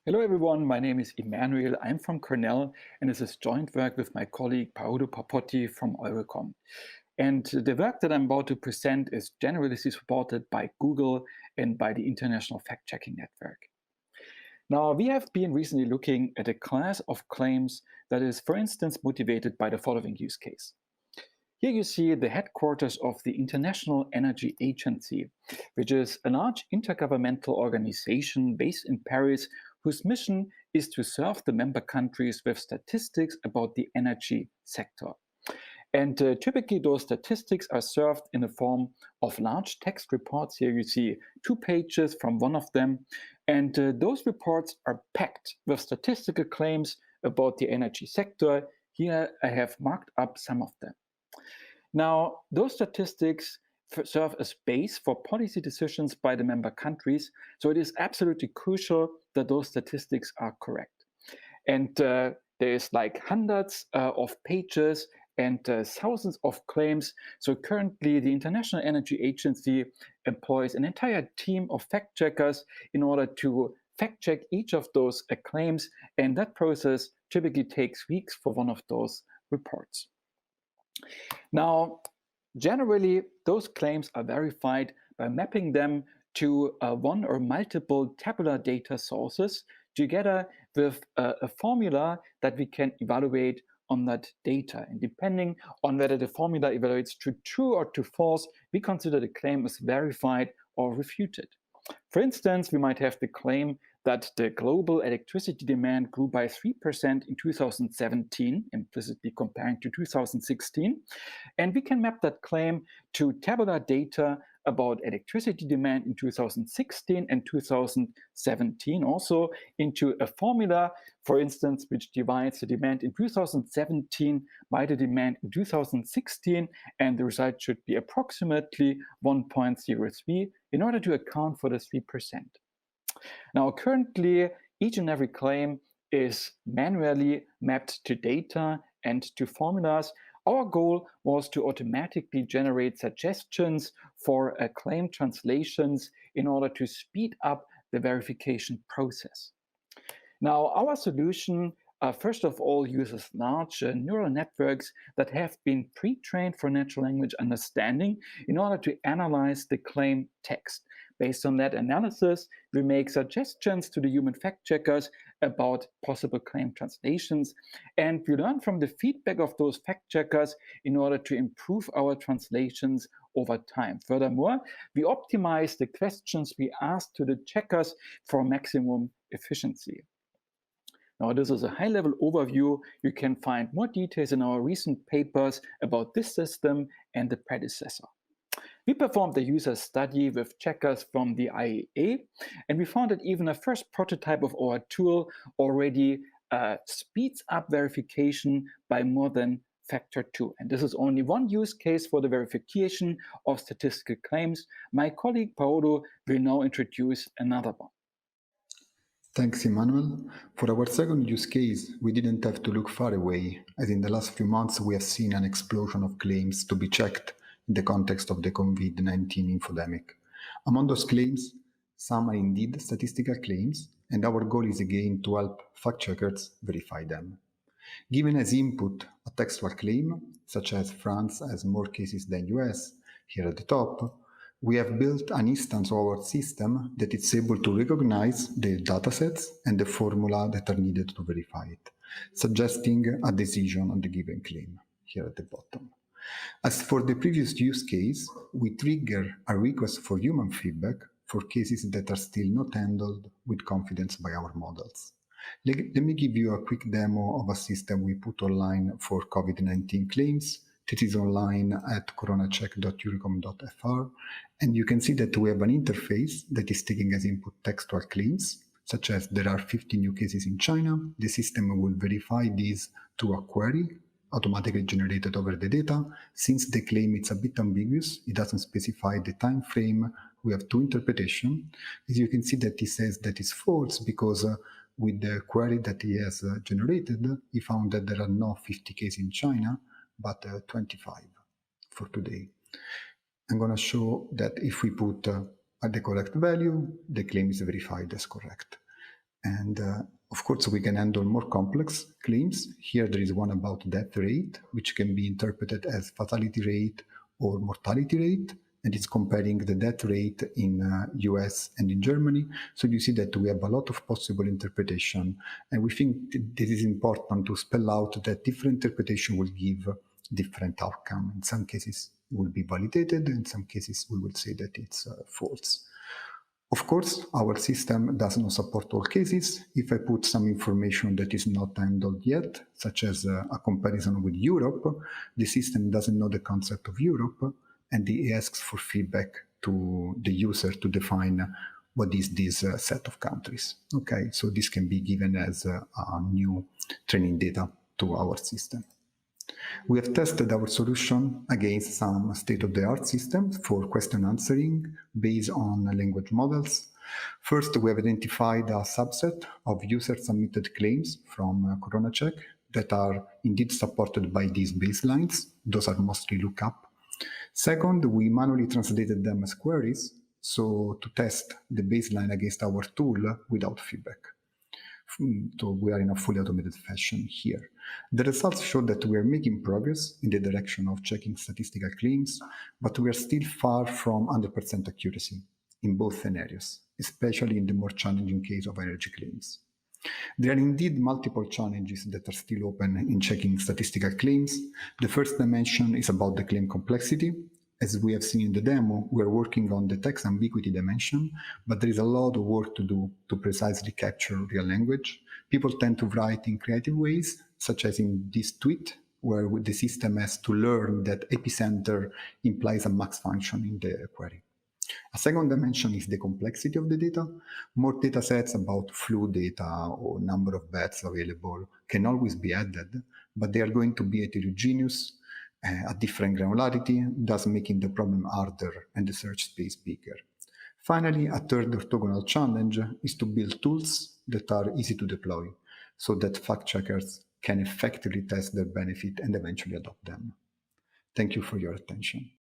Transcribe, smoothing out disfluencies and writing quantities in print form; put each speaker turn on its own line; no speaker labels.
Hello everyone, my name is Immanuel. I'm from Cornell, and this is joint work with my colleague Paolo Papotti from Eurecom. And the work that I'm about to present is generally supported by Google and by the International Fact-Checking Network. Now, we have been recently looking at a class of claims that is, for instance, motivated by the following use case. Here you see the headquarters of the International Energy Agency, which is a large intergovernmental organization based in Paris whose mission is to serve the member countries with statistics about the energy sector. And typically those statistics are served in the form of large text reports. Here you see 2 pages from one of them. And those reports are packed with statistical claims about the energy sector. Here I have marked up some of them. Now, those statistics serve as base for policy decisions by the member countries, so it is absolutely crucial that those statistics are correct. And there's like hundreds of pages and thousands of claims. So currently, the International Energy Agency employs an entire team of fact checkers in order to fact check each of those claims, and that process typically takes weeks for one of those reports. Now, generally, those claims are verified by mapping them to one or multiple tabular data sources together with a formula that we can evaluate on that data. And depending on whether the formula evaluates to true or to false, we consider the claim as verified or refuted. For instance, we might have the claim that the global electricity demand grew by 3% in 2017, implicitly comparing to 2016. And we can map that claim to tabular data about electricity demand in 2016 and 2017, also into a formula, for instance, which divides the demand in 2017 by the demand in 2016, and the result should be approximately 1.03 in order to account for the 3%. Now, currently, each and every claim is manually mapped to data and to formulas. Our goal was to automatically generate suggestions for claim translations in order to speed up the verification process. Now, our solution, first of all, uses large neural networks that have been pre-trained for natural language understanding in order to analyze the claim text. Based on that analysis, we make suggestions to the human fact checkers about possible claim translations, and we learn from the feedback of those fact checkers in order to improve our translations over time. Furthermore, we optimize the questions we ask to the checkers for maximum efficiency. Now, this is a high-level overview. You can find more details in our recent papers about this system and the predecessor. We performed a user study with checkers from the IEA, and we found that even a first prototype of our tool already speeds up verification by more than factor 2. And this is only one use case for the verification of statistical claims. My colleague Paolo will now introduce another one.
Thanks, Immanuel. For our second use case, we didn't have to look far away, as in the last few months we have seen an explosion of claims to be checked in the context of the COVID-19 infodemic. Among those claims, some are indeed statistical claims, and our goal is again to help fact-checkers verify them. Given as input a textual claim, such as France has more cases than US, here at the top, we have built an instance of our system that is able to recognize the datasets and the formula that are needed to verify it, suggesting a decision on the given claim, here at the bottom. As for the previous use case, we trigger a request for human feedback for cases that are still not handled with confidence by our models. Let me give you a quick demo of a system we put online for COVID-19 claims. It is online at coronacheck.eurecom.fr, and you can see that we have an interface that is taking as input textual claims, such as there are 50 new cases in China. The system will verify these through a query automatically generated over the data. Since the claim is a bit ambiguous, it doesn't specify the time frame, we have 2 interpretations. As you can see that it says that is false because with the query that he has generated, he found that there are no 50 cases in China, but 25 for today. I'm going to show that if we put the correct value, the claim is verified as correct. And of course, we can handle more complex claims. Here there is one about death rate, which can be interpreted as fatality rate or mortality rate, and it's comparing the death rate in US and in Germany. So you see that we have a lot of possible interpretation, and we think this is important to spell out that different interpretation will give different outcome. In some cases it will be validated, in some cases we will say that it's false. Of course, our system does not support all cases. If I put some information that is not handled yet, such as a comparison with Europe, the system doesn't know the concept of Europe, and it asks for feedback to the user to define what is this set of countries. Okay, so this can be given as a new training data to our system. We have tested our solution against some state-of-the-art systems for question answering based on language models. First, we have identified a subset of user-submitted claims from CoronaCheck that are indeed supported by these baselines. Those are mostly lookup. Second, we manually translated them as queries, so to test the baseline against our tool without feedback. So we are in a fully automated fashion here. The results show that we are making progress in the direction of checking statistical claims, but we are still far from 100% accuracy in both scenarios, especially in the more challenging case of energy claims. There are indeed multiple challenges that are still open in checking statistical claims. The first dimension is about the claim complexity. As we have seen in the demo, we're working on the text ambiguity dimension, but there is a lot of work to do to precisely capture real language. People tend to write in creative ways, such as in this tweet, where the system has to learn that epicenter implies a max function in the query. A second dimension is the complexity of the data. More data sets about flu data or number of beds available can always be added, but they are going to be heterogeneous, a different granularity, thus making the problem harder and the search space bigger. Finally, a third orthogonal challenge is to build tools that are easy to deploy so that fact-checkers can effectively test their benefit and eventually adopt them. Thank you for your attention.